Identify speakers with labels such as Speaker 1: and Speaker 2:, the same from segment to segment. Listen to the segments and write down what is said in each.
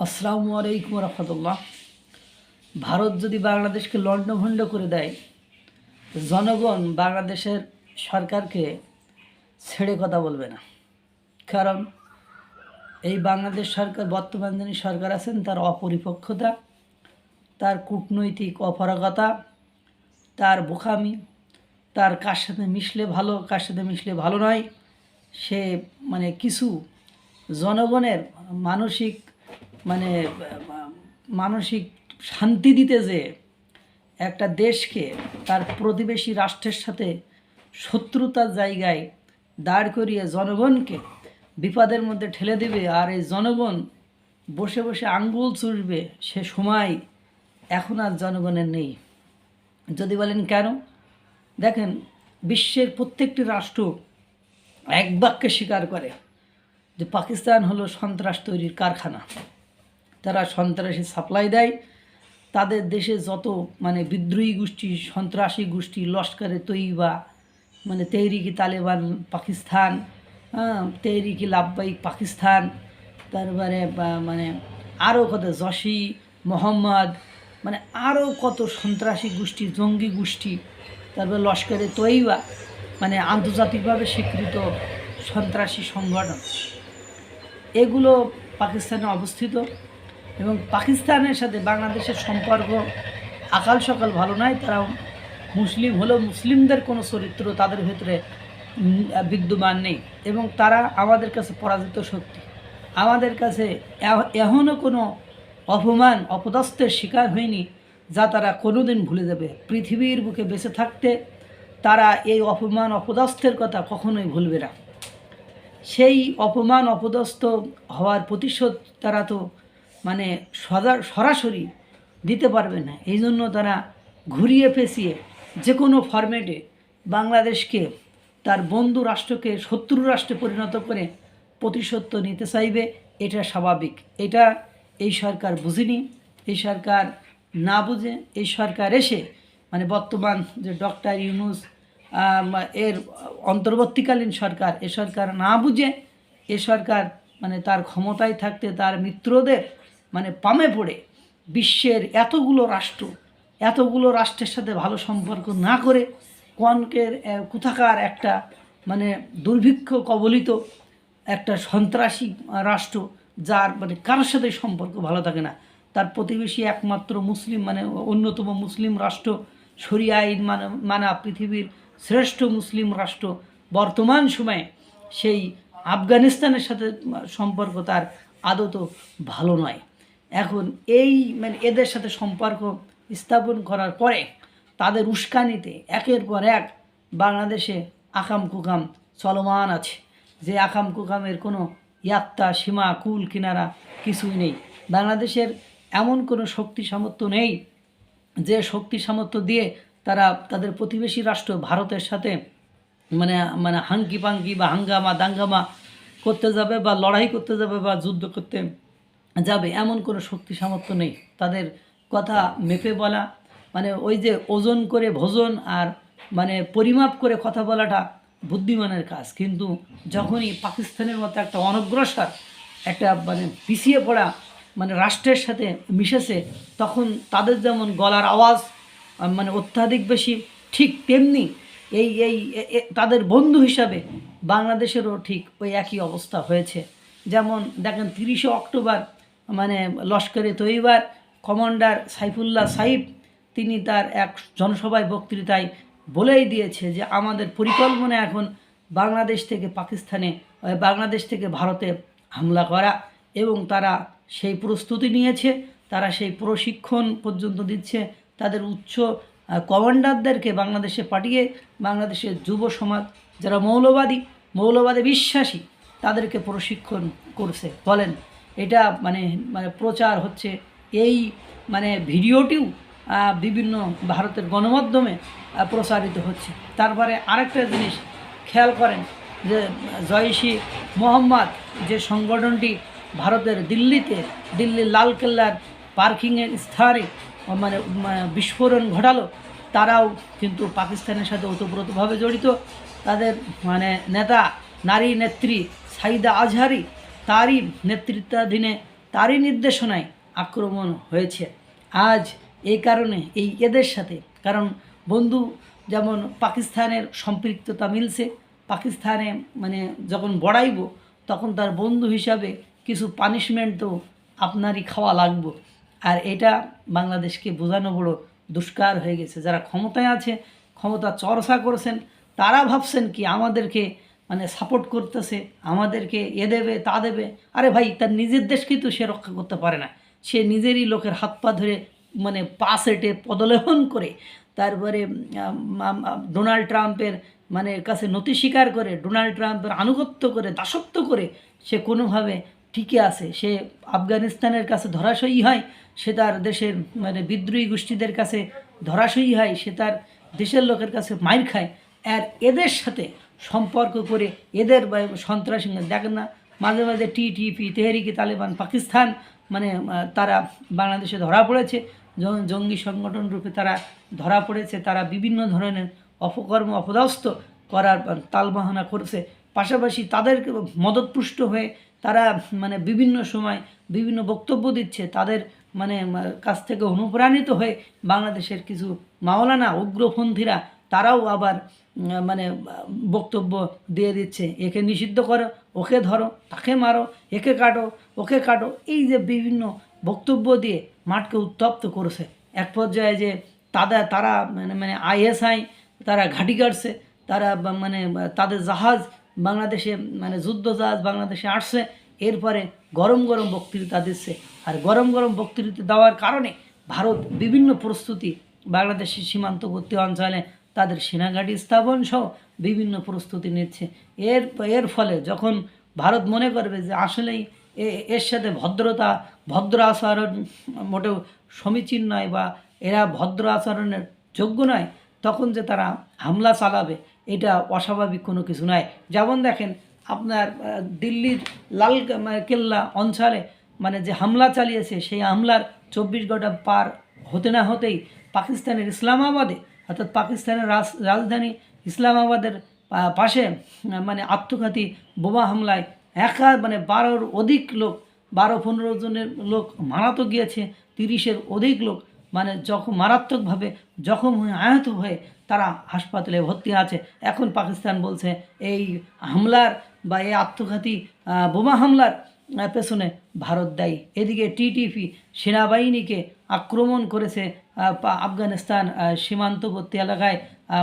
Speaker 1: আসসালামু আলাইকুম রহমতুল্লাহ। ভারত যদি বাংলাদেশকে লণ্ডভণ্ড করে দেয়, জনগণ বাংলাদেশের সরকারকে ছেড়ে কথা বলবে না। কারণ এই বাংলাদেশ সরকার, বর্তমান যিনি সরকার আছেন, তার অপরিপক্কতা, তার কূটনৈতিক অপারগতা, তার বোকামি, তার কার সাথে মিশলে ভালো, কার সাথে মিশলে ভালো নয়, সে কিছু জনগণের মানসিক মানে মানসিক শান্তি দিতে যে একটা দেশকে তার প্রতিবেশী রাষ্ট্রের সাথে শত্রুতার জায়গায় দাঁড় করিয়ে জনগণকে বিপদের মধ্যে ঠেলে দেবে, আর এই জনগণ বসে বসে আঙ্গুল চুষবে, সে সময় এখন আর জনগণের নেই। যদি বলেন কেন, দেখেন, বিশ্বের প্রত্যেকটি রাষ্ট্র এক বাক্যে স্বীকার করে যে পাকিস্তান হলো সন্ত্রাস তৈরির কারখানা। তারা সন্ত্রাসী সাপ্লাই দেয়। তাদের দেশে যত বিদ্রোহী গোষ্ঠী, সন্ত্রাসী গোষ্ঠী, লস্করে তৈবা, তেহরিকি তালেবান পাকিস্তান, তেহরিকি লাব্বাইক পাকিস্তান, তারপরে আরও কত জশি মোহাম্মদ, আরও কত সন্ত্রাসী গোষ্ঠী, জঙ্গি গোষ্ঠী, তারপরে লস্করে তৈবা, আন্তর্জাতিকভাবে স্বীকৃত সন্ত্রাসী সংগঠন, এগুলো পাকিস্তানে অবস্থিত। এবং পাকিস্তানের সাথে বাংলাদেশের সম্পর্ক আকাল সকাল ভালো নয়। তারা মুসলিম হলেও মুসলিমদের কোনো চরিত্র তাদের ভেতরে বিদ্যমান নেই, এবং তারা আমাদের কাছে পরাজিত শক্তি। আমাদের কাছে এখনও কোনো অপমান অপদস্থের শিকার হয়নি যা তারা কোনো দিন ভুলে যাবে। পৃথিবীর বুকে বেঁচে থাকতে তারা এই অপমান অপদস্থের কথা কখনোই ভুলবে না। সেই অপমান অপদস্থ হওয়ার প্রতিশোধ তারা তো সরাসরি দিতে পারবে না। এই জন্য তারা ঘুরিয়ে পেঁচিয়ে যে কোনো ফরম্যাটে বাংলাদেশকে, তার বন্ধু রাষ্ট্রকে শত্রু রাষ্ট্রে পরিণত করে প্রতিশোধ তো নিতে চাইবে। এটা স্বাভাবিক। এটা এই সরকার বুঝেনি। এই সরকার না বুঝে এই সরকার এসে বর্তমান যে ডক্টর ইউনূস এর অন্তর্বর্তীকালীন সরকার, এ সরকার না বুঝে এ সরকার তার ক্ষমতায় থাকতে তার মিত্রদের পামে পড়ে বিশ্বের এতগুলো রাষ্ট্রের সাথে ভালো সম্পর্ক না করে কনকের কোথাকার একটা দুর্ভিক্ষ কবলিত একটা সন্ত্রাসী রাষ্ট্র, যার কারোর সাথে সম্পর্ক ভালো থাকে না, তার প্রতিবেশী একমাত্র মুসলিম অন্যতম মুসলিম রাষ্ট্র, শরিয়া আইন মানা পৃথিবীর শ্রেষ্ঠ মুসলিম রাষ্ট্র, বর্তমান সময়ে সেই আফগানিস্তানের সাথে সম্পর্ক তার আদত ভালো নয়। এখন এই এদের সাথে সম্পর্ক স্থাপন করার পরে তাদের উস্কানিতে একের পর এক বাংলাদেশে আকাম কুকাম চলমান আছে, যে আকাম কুকামের কোনো ইয়াত্তা সীমা কুল কিনারা কিছুই নেই। বাংলাদেশের এমন কোনো শক্তি সামর্থ্য নেই যে শক্তি সামর্থ্য দিয়ে তারা তাদের প্রতিবেশী রাষ্ট্র ভারতের সাথে হাঙ্কি পাঙ্কি বা হাঙ্গামা দাঙ্গামা করতে যাবে, বা লড়াই করতে যাবে, বা যুদ্ধ করতে যাবে, এমন কোনো শক্তি সামর্থ্য নেই। তাদের কথা মেপে বলা, ওই যে ওজন করে ভোজন আর পরিমাপ করে কথা বলাটা বুদ্ধিমানের কাজ। কিন্তু যখনই পাকিস্তানের মতো একটা অনগ্রসর, একটা পিছিয়ে পড়া রাষ্ট্রের সাথে মিশেছে, তখন তাদের যেমন গলার আওয়াজ অত্যাধিক বেশি, ঠিক তেমনি এই এই তাদের বন্ধু হিসাবে বাংলাদেশেরও ঠিক ওই একই অবস্থা হয়েছে। যেমন দেখেন, 30শে অক্টোবর লস্করে তৈবার কমান্ডার সাইফুল্লাহ সাইফ, তিনি তার এক জনসভায় বক্তৃতায় বলেই দিয়েছে যে আমাদের পরিকল্পনা এখন বাংলাদেশ থেকে ভারতে হামলা করা, এবং তারা সেই প্রস্তুতি নিয়েছে, তারা সেই প্রশিক্ষণ পর্যন্ত দিচ্ছে। তাদের উচ্চ কমান্ডারদেরকে বাংলাদেশে পাঠিয়ে বাংলাদেশের যুব সমাজ যারা মৌলবাদে বিশ্বাসী, তাদেরকে প্রশিক্ষণ করছে। বলেন, এটা প্রচার হচ্ছে। এই ভিডিওটিও বিভিন্ন ভারতের গণমাধ্যমে প্রচারিত হচ্ছে। তারপরে আরেকটা জিনিস খেয়াল করেন যে জয়শি মোহাম্মদ যে সংগঠনটি ভারতের দিল্লির লালকেল্লার পার্কিংয়ের স্থানে বিস্ফোরণ ঘটালো, তারাও কিন্তু পাকিস্তানের সাথে ওতপ্রোতভাবে জড়িত। তাদের নেতা, নারী নেত্রী সাইদা আজহারি, তারই নেতৃত্বাধীনে তারই নির্দেশনায় আক্রমণ হয়েছে। আজ এই কারণে এদের সাথে, কারণ বন্ধু যেমন পাকিস্তানের সম্পৃক্ততা মিলছে, পাকিস্তানে মানে যখন বড়াইব তখন তার বন্ধু হিসাবে কিছু পানিশমেন্ট তো আপনারই খাওয়া লাগবে। আর এটা বাংলাদেশকে বোঝানো বড় দুষ্কার হয়ে গেছে। যারা ক্ষমতায় আছে, ক্ষমতা চর্চা করছেন, তারা ভাবছেন কি আমাদেরকে মানে সাপোর্ট করতেছে, আমাদেরকে দেবে তা দেবে। আরে ভাই, তার নিজের দেশকেই তো সে রক্ষা করতে পারে না। সে নিজেরই লোকের হাত পা ধরে মানে পা সেটে পদলেহন করে, তারপরে ডোনাল্ড ট্রাম্পের মানে কাছে নতি স্বীকার করে, ডোনাল্ড ট্রাম্পের আনুগত্য করে, দাসত্ব করে সে কোনোভাবে টিকে আছে। সে আফগানিস্তানের কাছে ধরাশয়ী হয়, সে তার দেশের মানে বিদ্রোহী গোষ্ঠীদের কাছে ধরাশয়ী হয়, সে তার দেশের লোকের কাছে মাইর খায়। আর এদের সাথে সম্পর্ক করে এদের সন্ত্রাসী দেখেন না, মাঝে মাঝে টিটিপি, তেহরিকি তালেবান পাকিস্তান মানে তারা বাংলাদেশে ধরা পড়েছে, জঙ্গি সংগঠন রূপে তারা ধরা পড়েছে। তারা বিভিন্ন ধরনের অপকর্ম অপদস্থ করার তালবাহানা করছে। পাশাপাশি তাদের মদতপুষ্ট হয়ে তারা মানে বিভিন্ন সময় বিভিন্ন বক্তব্য দিচ্ছে। তাদের মানে কাছ থেকে অনুপ্রাণিত হয়ে বাংলাদেশের কিছু মাওলানা উগ্রপন্থীরা তারাও আবার মানে বক্তব্য দিয়ে দিচ্ছে, একে নিষিদ্ধ করো, ওকে ধরো, তাকে মারো, একে কাটো, ওকে কাটো। এই যে বিভিন্ন বক্তব্য দিয়ে মাঠকে উত্তপ্ত করেছে। এক পর্যায়ে যে তারা মানে আইএসআই তারা ঘাঁটি কাটছে, তারা মানে তাদের জাহাজ বাংলাদেশে মানে যুদ্ধ জাহাজ বাংলাদেশে আসছে। এরপরে গরম গরম বক্তৃতা দিচ্ছে। আর গরম গরম বক্তৃতা দেওয়ার কারণে ভারত বিভিন্ন প্রস্তুতি বাংলাদেশের সীমান্তবর্তী অঞ্চলে তাদের সেনাঘাঁটি স্থাপন সহ বিভিন্ন প্রস্তুতি নিচ্ছে। এর ফলে যখন ভারত মনে করবে যে আসলেই এর সাথে ভদ্র আচরণ মোটেও সমীচীন নয় বা এরা ভদ্র আচরণের যোগ্য নয়, তখন যে তারা হামলা চালাবে এটা অস্বাভাবিক কোনো কিছু নয়। যেমন দেখেন আপনার দিল্লির লাল কেল্লা অঞ্চলে মানে যে হামলা চালিয়েছে, সেই হামলার 24 ঘন্টা পার হতে না হতেই পাকিস্তানের ইসলামাবাদে, অর্থাৎ পাকিস্তানের রাজধানী ইসলামাবাদের পাশে মানে আত্মঘাতী বোমা হামলায় মানে 12-র অধিক লোক, 12-15 জনের লোক মারা তো গিয়েছে, 30-এর অধিক লোক মানে মারাত্মকভাবে জখম হয়ে আহত হয়ে তারা হাসপাতালে ভর্তি আছে। এখন পাকিস্তান বলছে এই হামলার বা এই আত্মঘাতী বোমা হামলার পেছনে ভারত দায়ী। এদিকে টিটিপি সেনাবাহিনীকে আক্রমণ করেছে আফগানিস্তান সীমান্তবর্তী এলাকায়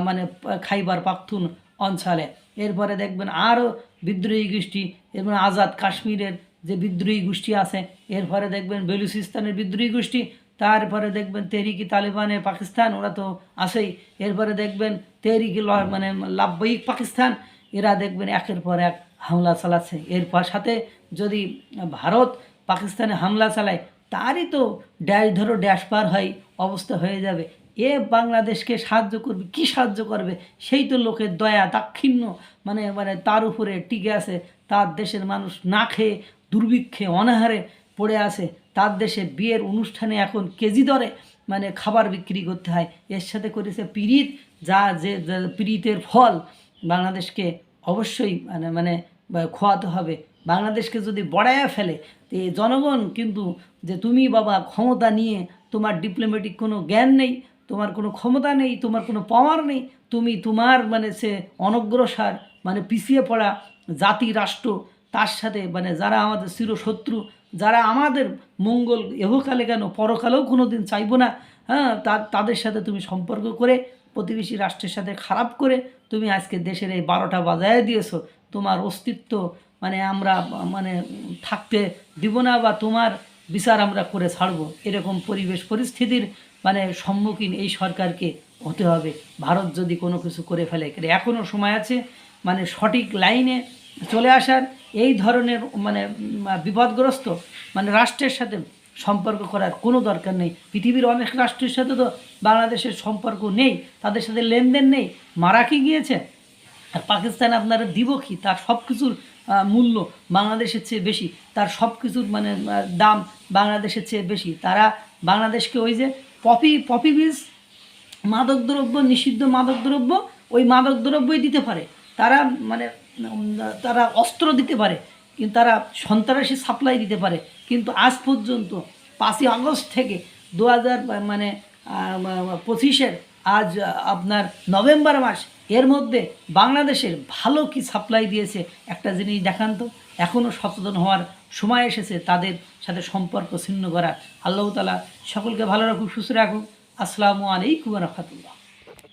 Speaker 1: মানে খাইবার পাখতুন অঞ্চলে। এরপরে দেখবেন আরও বিদ্রোহী গোষ্ঠী, এবং আজাদ কাশ্মীরের যে বিদ্রোহী গোষ্ঠী আছে, এরপরে দেখবেন বেলুচিস্তানের বিদ্রোহী গোষ্ঠী, তারপরে দেখবেন তেহরিকি তালেবানে পাকিস্তান, ওরা তো আছেই। এরপরে দেখবেন তেহরিকি মানে লাভবাহিক পাকিস্তান, এরা দেখবেন একের পর এক হামলা চালাচ্ছে। এরপর সাথে যদি ভারত পাকিস্তানে হামলা চালায়, তারই তো ড্যাশ ধরো ড্যাশ পার হয় অবস্থা হয়ে যাবে। বাংলাদেশকে সাহায্য করবে, কি সাহায্য করবে? সেই তো লোকের দয়া দাক্ষিণ্য মানে মানে তার উপরে টিকে আছে। তার দেশের মানুষ না খেয়ে দুর্ভিক্ষে অনাহারে পড়ে আছে। তার দেশে বিয়ের অনুষ্ঠানে এখন কেজি দরে মানে খাবার বিক্রি করতে হয়। এর সাথে করেছে পিরিত, যে পিরিতের ফল বাংলাদেশকে অবশ্যই মানে খোয়াতে হবে। বাংলাদেশকে যদি বড়াইয়া ফেলে, তো জনগণ কিন্তু যে তুমি বাবা ক্ষমতা নিয়ে তোমার ডিপ্লোম্যাটিক কোনো জ্ঞান নেই, তোমার কোনো ক্ষমতা নেই, তোমার কোনো পাওয়ার নেই, তুমি তোমার মানে সে অনগ্রসর মানে পিছিয়ে পড়া জাতি রাষ্ট্র, তার সাথে মানে যারা আমাদের চিরশত্রু, যারা আমাদের মঙ্গল এহকালে কেন পরকালেও কোনো দিন চাইবো না, হ্যাঁ, তাদের সাথে তুমি সম্পর্ক করে প্রতিবেশী রাষ্ট্রের সাথে খারাপ করে তুমি আজকে দেশের এই 12টা বাজায় দিয়েছো। তোমার অস্তিত্ব মানে আমরা মানে থাকতে দিব না, বা তোমার বিচার আমরা করে ছাড়বো, এরকম পরিবেশ পরিস্থিতির মানে সম্মুখীন এই সরকারকে হতে হবে ভারত যদি কোনো কিছু করে ফেলে। এখনও সময় আছে মানে সঠিক লাইনে চলে আসার। এই ধরনের মানে বিপদগ্রস্ত মানে রাষ্ট্রের সাথে সম্পর্ক করার কোনো দরকার নেই। পৃথিবীর অনেক রাষ্ট্রের সাথে তো বাংলাদেশের সম্পর্ক নেই, তাদের সাথে লেনদেন নেই, মারা কি গিয়েছে। আর পাকিস্তান আপনারা দিব কি? তার সব কিছুর মূল্য বাংলাদেশের চেয়ে বেশি, তার সব কিছুর মানে দাম বাংলাদেশের চেয়ে বেশি। তারা বাংলাদেশকে ওই যে পপি বীজ, মাদকদ্রব্য, নিষিদ্ধ মাদকদ্রব্য, ওই মাদকদ্রব্যই দিতে পারে। তারা মানে তারা অস্ত্র দিতে পারে, কিন্তু তারা সন্ত্রাসী সাপ্লাই দিতে পারে, কিন্তু আজ পর্যন্ত 5ই আগস্ট থেকে 2000 মানে 25-এর আজ আপনার নভেম্বর মাস, এর মধ্যে বাংলাদেশের ভালো কি সাপ্লাই দিয়েছে একটা জিনিস দেখান তো। এখনও সচেতন হওয়ার সময় এসেছে তাদের সাথে সম্পর্ক ছিন্ন করা। আল্লাহ তাআলা সকলকে ভালো রাখুক, সুস্থ রাখুক। আসসালামু আলাইকুম ওয়া রাহমাতুল্লাহ।